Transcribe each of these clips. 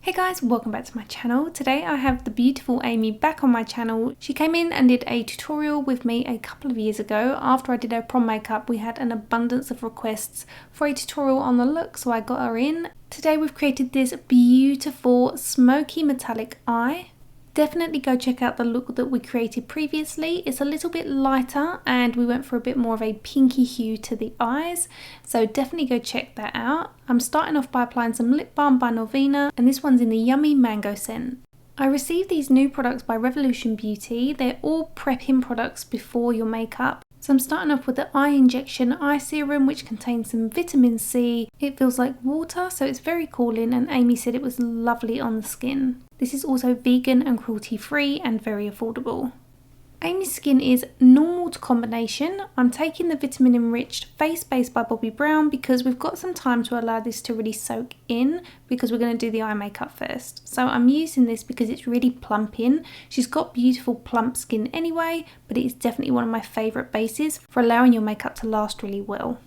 Hey guys, welcome back to my channel. Today I have the beautiful Aimee back on my channel. She came in and did a tutorial with me a couple of years ago. After I did her prom makeup, we had an abundance of requests for a tutorial on the look, so I got her in. Today we've created this beautiful smoky metallic eye. Definitely go check out the look that we created previously. It's a little bit lighter and we went for a bit more of a pinky hue to the eyes, so definitely go check that out. I'm starting off by applying some lip balm by Norvina, and this one's in the Yummy Mango scent. I received these new products by Revolution Beauty. They're all prepping products before your makeup. So I'm starting off with the eye injection eye serum, which contains some vitamin C. It feels like water, so it's very cooling, and Aimee said it was lovely on the skin. This is also vegan and cruelty free and very affordable. Aimee's skin is normal to combination. I'm taking the Vitamin Enriched Face Base by Bobbi Brown because we've got some time to allow this to really soak in, because we're going to do the eye makeup first. So I'm using this because it's really plumping. She's got beautiful plump skin anyway, but it is definitely one of my favourite bases for allowing your makeup to last really well.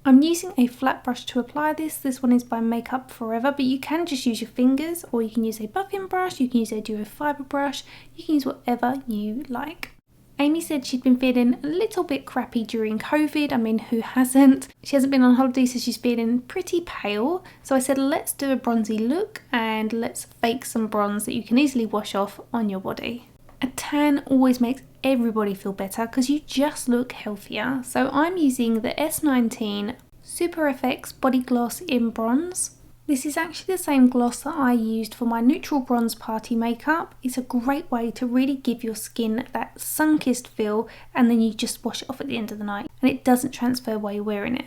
I'm using a flat brush to apply this. This one is by Makeup Forever, but you can just use your fingers, or you can use a buffing brush, you can use a duo fibre brush, you can use whatever you like. Aimee said she'd been feeling a little bit crappy during COVID. I mean, who hasn't? She hasn't been on holiday, so she's feeling pretty pale. So I said, let's do a bronzy look and let's fake some bronze that you can easily wash off on your body. A tan always makes everybody feel better because you just look healthier. So I'm using the S19 Super FX Body Gloss in Bronze. This is actually the same gloss that I used for my neutral bronze party makeup. It's a great way to really give your skin that sun-kissed feel, and then you just wash it off at the end of the night and it doesn't transfer while you're wearing it.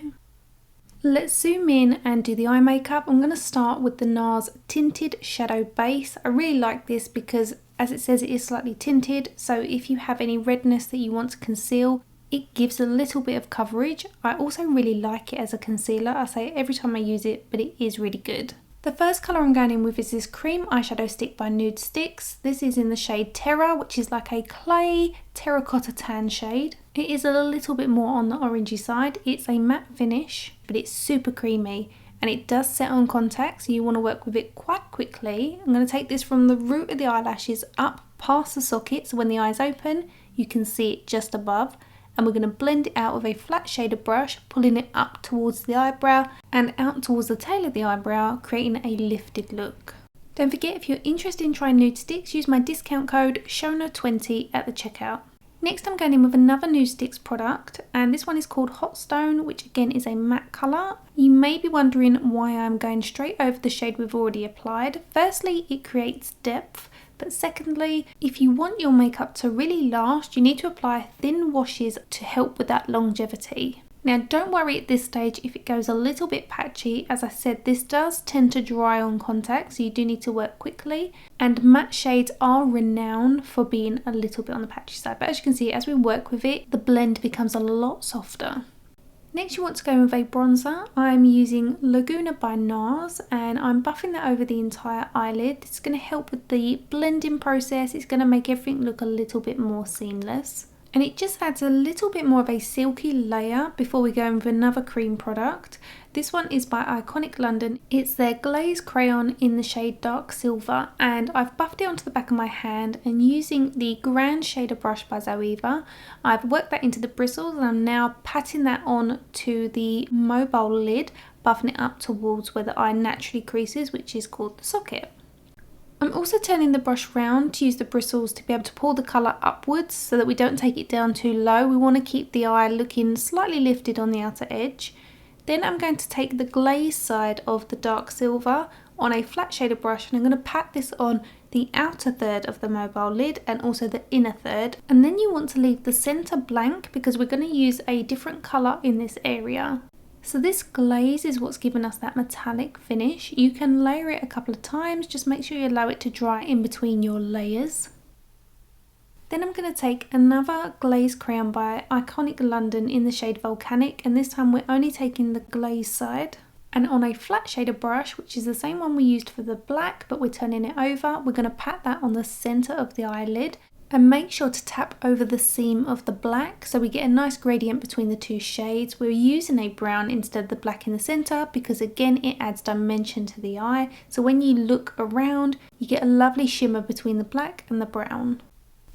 Let's zoom in and do the eye makeup. I'm going to start with the NARS Tinted Shadow Base. I really like this because, as it says, it is slightly tinted, so if you have any redness that you want to conceal, it gives a little bit of coverage. I also really like it as a concealer. I say it every time I use it, but it is really good. The first colour I'm going in with is this cream eyeshadow stick by NUDESTIX. This is in the shade Terra, which is like a clay terracotta tan shade. It is a little bit more on the orangey side. It's a matte finish, but it's super creamy, and it does set on contact, so you want to work with it quite quickly. I'm going to take this from the root of the eyelashes up past the socket, so when the eyes open, you can see it just above. And we're going to blend it out with a flat shader brush, pulling it up towards the eyebrow and out towards the tail of the eyebrow, creating a lifted look. Don't forget, if you're interested in trying NUDESTIX, use my discount code Shonagh20 at the checkout. Next I'm going in with another NUDESTIX product, and this one is called Hot Stone, which again is a matte colour. You may be wondering why I'm going straight over the shade we've already applied. Firstly, it creates depth. But secondly, if you want your makeup to really last, you need to apply thin washes to help with that longevity. Now don't worry at this stage if it goes a little bit patchy. As I said, this does tend to dry on contact, so you do need to work quickly. And matte shades are renowned for being a little bit on the patchy side. But as you can see, as we work with it, the blend becomes a lot softer. Next you want to go with a bronzer. I'm using Laguna by NARS, and I'm buffing that over the entire eyelid. This is going to help with the blending process. It's going to make everything look a little bit more seamless. And it just adds a little bit more of a silky layer before we go in with another cream product. This one is by Iconic London. It's their Glaze Crayon in the shade Dark Silver, and I've buffed it onto the back of my hand, and using the Grand Shader brush by Zoeva, I've worked that into the bristles, and I'm now patting that on to the mobile lid, buffing it up towards where the eye naturally creases, which is called the socket. I'm also turning the brush round to use the bristles to be able to pull the colour upwards so that we don't take it down too low. We want to keep the eye looking slightly lifted on the outer edge. Then I'm going to take the glaze side of the dark silver on a flat shader brush, and I'm going to pat this on the outer third of the mobile lid and also the inner third. And then you want to leave the centre blank because we're going to use a different colour in this area. So this glaze is what's given us that metallic finish. You can layer it a couple of times, just make sure you allow it to dry in between your layers. Then I'm going to take another glaze crayon by Iconic London in the shade Volcanic, and this time we're only taking the glaze side. And on a flat shader brush, which is the same one we used for the black, but we're turning it over, we're going to pat that on the centre of the eyelid. And make sure to tap over the seam of the black so we get a nice gradient between the two shades. We're using a brown instead of the black in the centre because again it adds dimension to the eye. So when you look around you get a lovely shimmer between the black and the brown.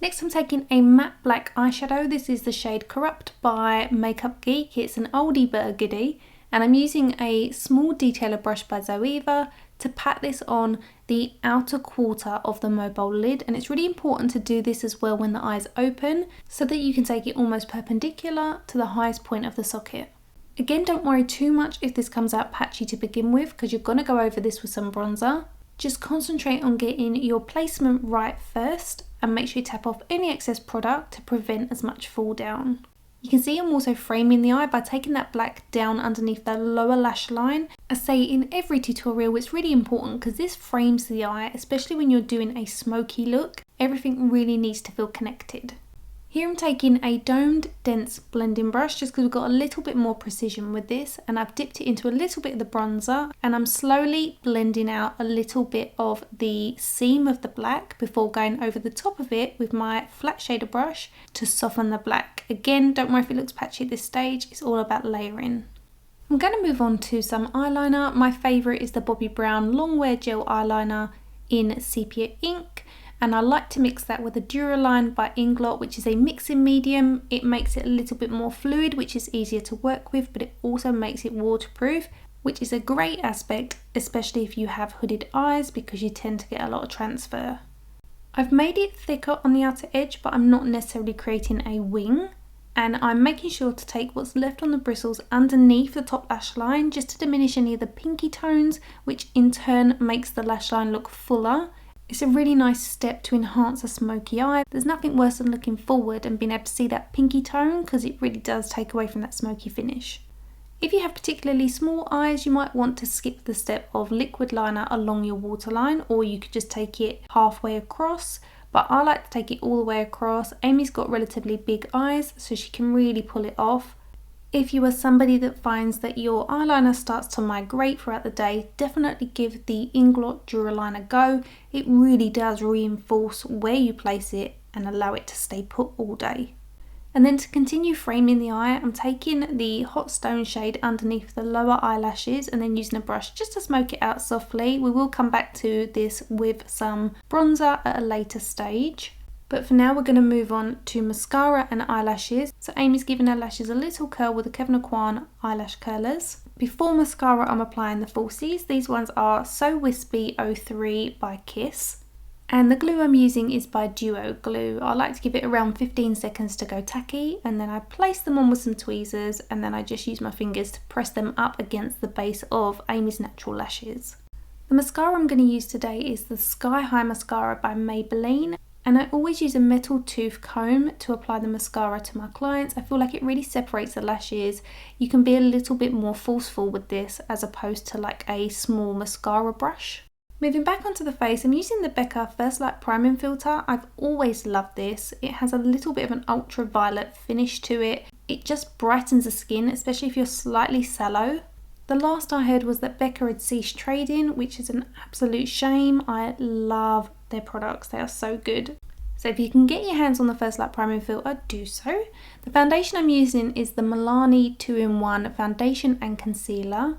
Next I'm taking a matte black eyeshadow. This is the shade Corrupt by Makeup Geek. It's an oldie but a goodie. And I'm using a small detailer brush by Zoeva to pat this on the outer quarter of the mobile lid, and it's really important to do this as well when the eyes open so that you can take it almost perpendicular to the highest point of the socket. Again, don't worry too much if this comes out patchy to begin with because you're going to go over this with some bronzer. Just concentrate on getting your placement right first and make sure you tap off any excess product to prevent as much fall down. You can see I'm also framing the eye by taking that black down underneath the lower lash line. I say in every tutorial it's really important because this frames the eye, especially when you're doing a smoky look. Everything really needs to feel connected. Here I'm taking a domed dense blending brush just because we've got a little bit more precision with this, and I've dipped it into a little bit of the bronzer and I'm slowly blending out a little bit of the seam of the black before going over the top of it with my flat shader brush to soften the black. Again, don't worry if it looks patchy at this stage, it's all about layering. I'm going to move on to some eyeliner. My favourite is the Bobbi Brown Long Wear Gel Eyeliner in Sepia Ink. And I like to mix that with a Duraline by Inglot, which is a mixing medium. It makes it a little bit more fluid, which is easier to work with, but it also makes it waterproof, which is a great aspect, especially if you have hooded eyes because you tend to get a lot of transfer. I've made it thicker on the outer edge, but I'm not necessarily creating a wing. And I'm making sure to take what's left on the bristles underneath the top lash line just to diminish any of the pinky tones, which in turn makes the lash line look fuller. It's a really nice step to enhance a smoky eye. There's nothing worse than looking forward and being able to see that pinky tone because it really does take away from that smoky finish. If you have particularly small eyes, you might want to skip the step of liquid liner along your waterline, or you could just take it halfway across, but I like to take it all the way across. Aimee's got relatively big eyes so she can really pull it off. If you are somebody that finds that your eyeliner starts to migrate throughout the day, definitely give the Inglot Duraline a go. It really does reinforce where you place it and allow it to stay put all day. And then to continue framing the eye, I'm taking the Hot Stone shade underneath the lower eyelashes and then using a brush just to smoke it out softly. We will come back to this with some bronzer at a later stage. But for now we're going to move on to mascara and eyelashes. So Aimee's giving her lashes a little curl with the Kevin Aucoin eyelash curlers. Before mascara I'm applying the falsies. These ones are So Wispy 03 by Kiss. And the glue I'm using is by Duo Glue. I like to give it around 15 seconds to go tacky, and then I place them on with some tweezers, and then I just use my fingers to press them up against the base of Aimee's natural lashes. The mascara I'm going to use today is the Sky High Mascara by Maybelline. And I always use a metal tooth comb to apply the mascara to my clients. I feel like it really separates the lashes. You can be a little bit more forceful with this as opposed to like a small mascara brush. Moving back onto the face, I'm using the Becca First Light Priming Filter. I've always loved this. It has a little bit of an ultraviolet finish to it. It just brightens the skin, especially if you're slightly sallow. The last I heard was that Becca had ceased trading, which is an absolute shame. I love their products, they are so good. So if you can get your hands on the First Light Priming Filter, do so. The foundation I'm using is the Milani 2-in-1 Foundation and Concealer.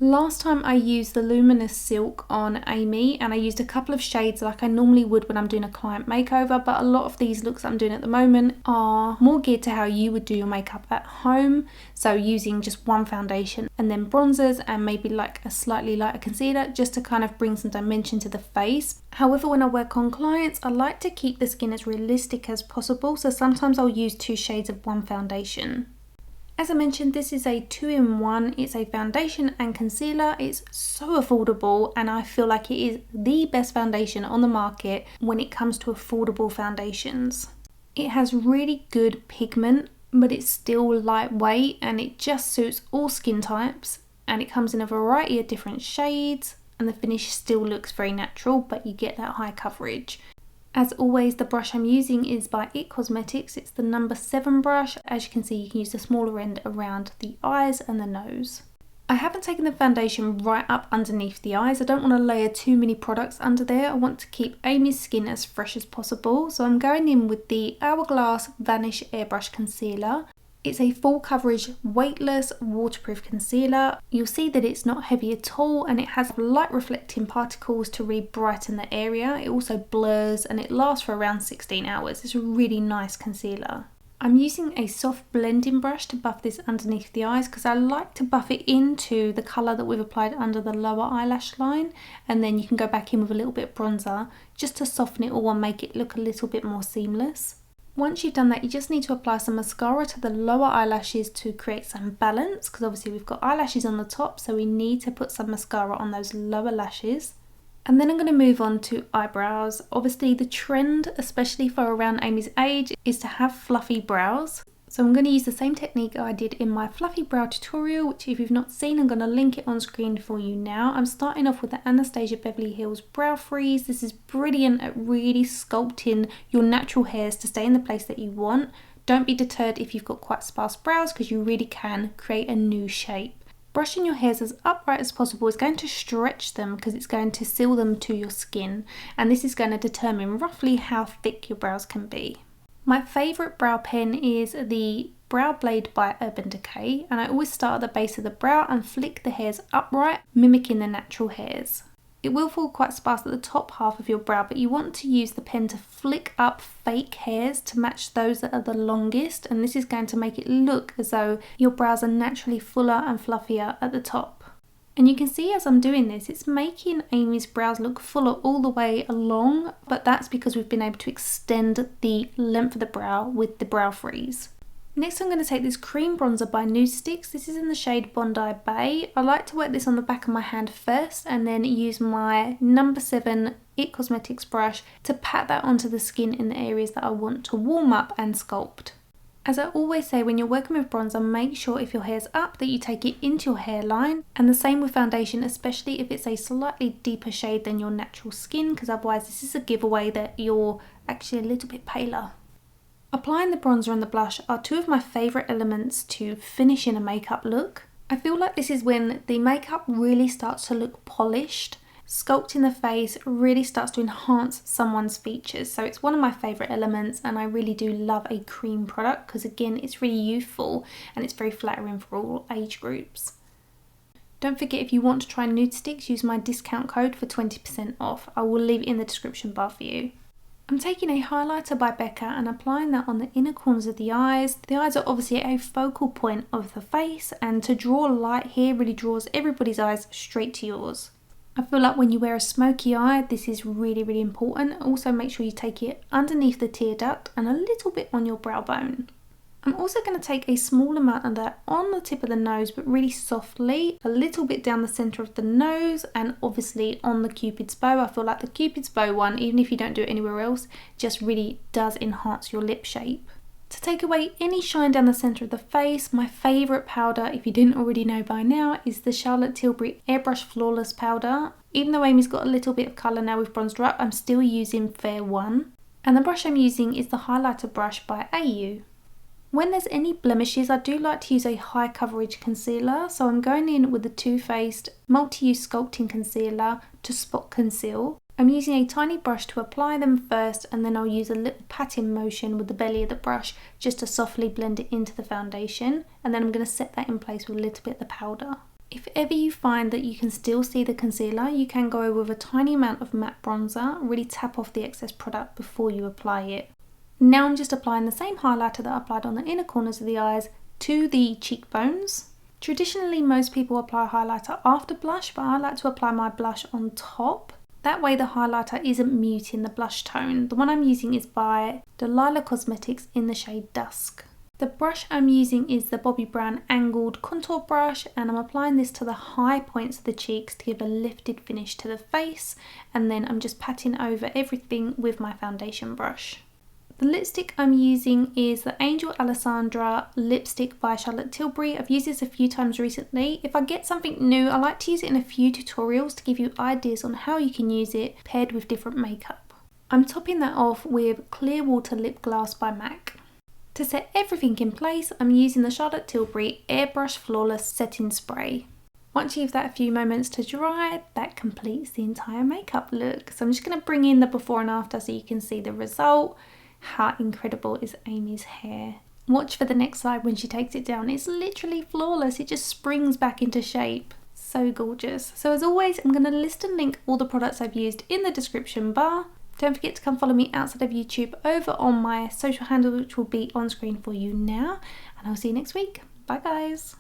Last time I used the Luminous Silk on Aimee, and I used a couple of shades like I normally would when I'm doing a client makeover, but a lot of these looks I'm doing at the moment are more geared to how you would do your makeup at home. So using just one foundation and then bronzers and maybe like a slightly lighter concealer just to kind of bring some dimension to the face. However, when I work on clients, I like to keep the skin as realistic as possible, so sometimes I'll use 2 shades of one foundation. As I mentioned, this is a 2-in-1. It's a foundation and concealer. It's so affordable, and I feel like it is the best foundation on the market when it comes to affordable foundations. It has really good pigment, but it's still lightweight, and it just suits all skin types, and it comes in a variety of different shades, and the finish still looks very natural, but you get that high coverage. As always, the brush I'm using is by IT Cosmetics. It's the number 7 brush. As you can see, you can use the smaller end around the eyes and the nose. I haven't taken the foundation right up underneath the eyes. I don't want to layer too many products under there. I want to keep Aimee's skin as fresh as possible. So I'm going in with the Hourglass Vanish Airbrush Concealer. It's a full coverage, weightless, waterproof concealer. You'll see that it's not heavy at all and it has light reflecting particles to really brighten the area. It also blurs and it lasts for around 16 hours. It's a really nice concealer. I'm using a soft blending brush to buff this underneath the eyes because I like to buff it into the colour that we've applied under the lower eyelash line, and then you can go back in with a little bit of bronzer just to soften it all and make it look a little bit more seamless. Once you've done that, you just need to apply some mascara to the lower eyelashes to create some balance, because obviously we've got eyelashes on the top, so we need to put some mascara on those lower lashes. And then I'm going to move on to eyebrows. Obviously the trend, especially for around Aimee's age, is to have fluffy brows. So I'm going to use the same technique I did in my fluffy brow tutorial, which if you've not seen, I'm going to link it on screen for you now. I'm starting off with the Anastasia Beverly Hills Brow Freeze. This is brilliant at really sculpting your natural hairs to stay in the place that you want. Don't be deterred if you've got quite sparse brows, because you really can create a new shape. Brushing your hairs as upright as possible is going to stretch them because it's going to seal them to your skin, and this is going to determine roughly how thick your brows can be. My favourite brow pen is the Brow Blade by Urban Decay, and I always start at the base of the brow and flick the hairs upright, mimicking the natural hairs. It will fall quite sparse at the top half of your brow, but you want to use the pen to flick up fake hairs to match those that are the longest, and this is going to make it look as though your brows are naturally fuller and fluffier at the top. And you can see as I'm doing this, it's making Aimee's brows look fuller all the way along, but that's because we've been able to extend the length of the brow with the brow freeze. Next I'm going to take this cream bronzer by NUDESTIX. This is in the shade Bondi Bay. I like to work this on the back of my hand first and then use my number 7 IT Cosmetics brush to pat that onto the skin in the areas that I want to warm up and sculpt. As I always say, when you're working with bronzer, make sure if your hair's up that you take it into your hairline, and the same with foundation, especially if it's a slightly deeper shade than your natural skin, because otherwise this is a giveaway that you're actually a little bit paler. Applying the bronzer and the blush are two of my favourite elements to finish in a makeup look. I feel like this is when the makeup really starts to look polished. Sculpting the face really starts to enhance someone's features, so it's one of my favourite elements, and I really do love a cream product because again it's really youthful and it's very flattering for all age groups. Don't forget, if you want to try NUDESTIX, use my discount code for 20% off. I will leave it in the description bar for you. I'm taking a highlighter by Becca and applying that on the inner corners of the eyes. The eyes are obviously a focal point of the face, and to draw light here really draws everybody's eyes straight to yours. I feel like when you wear a smoky eye, this is really important. Also make sure you take it underneath the tear duct and a little bit on your brow bone. I'm also going to take a small amount of that on the tip of the nose, but really softly, a little bit down the centre of the nose, and obviously on the Cupid's bow. I feel like the Cupid's bow one, even if you don't do it anywhere else, just really does enhance your lip shape. To take away any shine down the centre of the face, my favourite powder, if you didn't already know by now, is the Charlotte Tilbury Airbrush Flawless Powder. Even though Aimee's got a little bit of colour now we've bronzed her up, I'm still using Fair One. And the brush I'm using is the highlighter brush by AU. When there's any blemishes, I do like to use a high coverage concealer, so I'm going in with the Too Faced Multi-Use Sculpting Concealer to spot conceal. I'm using a tiny brush to apply them first, and then I'll use a little patting motion with the belly of the brush just to softly blend it into the foundation, and then I'm going to set that in place with a little bit of the powder. If ever you find that you can still see the concealer, you can go over with a tiny amount of matte bronzer, really tap off the excess product before you apply it. Now I'm just applying the same highlighter that I applied on the inner corners of the eyes to the cheekbones. Traditionally, most people apply highlighter after blush, but I like to apply my blush on top. That way the highlighter isn't muting the blush tone. The one I'm using is by Delilah Cosmetics in the shade Dusk. The brush I'm using is the Bobbi Brown Angled Contour Brush, and I'm applying this to the high points of the cheeks to give a lifted finish to the face, and then I'm just patting over everything with my foundation brush. The lipstick I'm using is the Angel Alessandra lipstick by Charlotte Tilbury. I've used this a few times recently. If I get something new, I like to use it in a few tutorials to give you ideas on how you can use it paired with different makeup. I'm topping that off with Clear Water Lip Gloss by MAC. To set everything in place, I'm using the Charlotte Tilbury Airbrush Flawless Setting Spray. Once you give that a few moments to dry, that completes the entire makeup look. So I'm just going to bring in the before and after so you can see the result. How incredible is Aimee's hair? Watch for the next side when she takes it down. It's literally flawless. It just springs back into shape. So gorgeous. So as always, I'm going to list and link all the products I've used in the description bar. Don't forget to come follow me outside of YouTube over on my social handle, which will be on screen for you now. And I'll see you next week. Bye guys.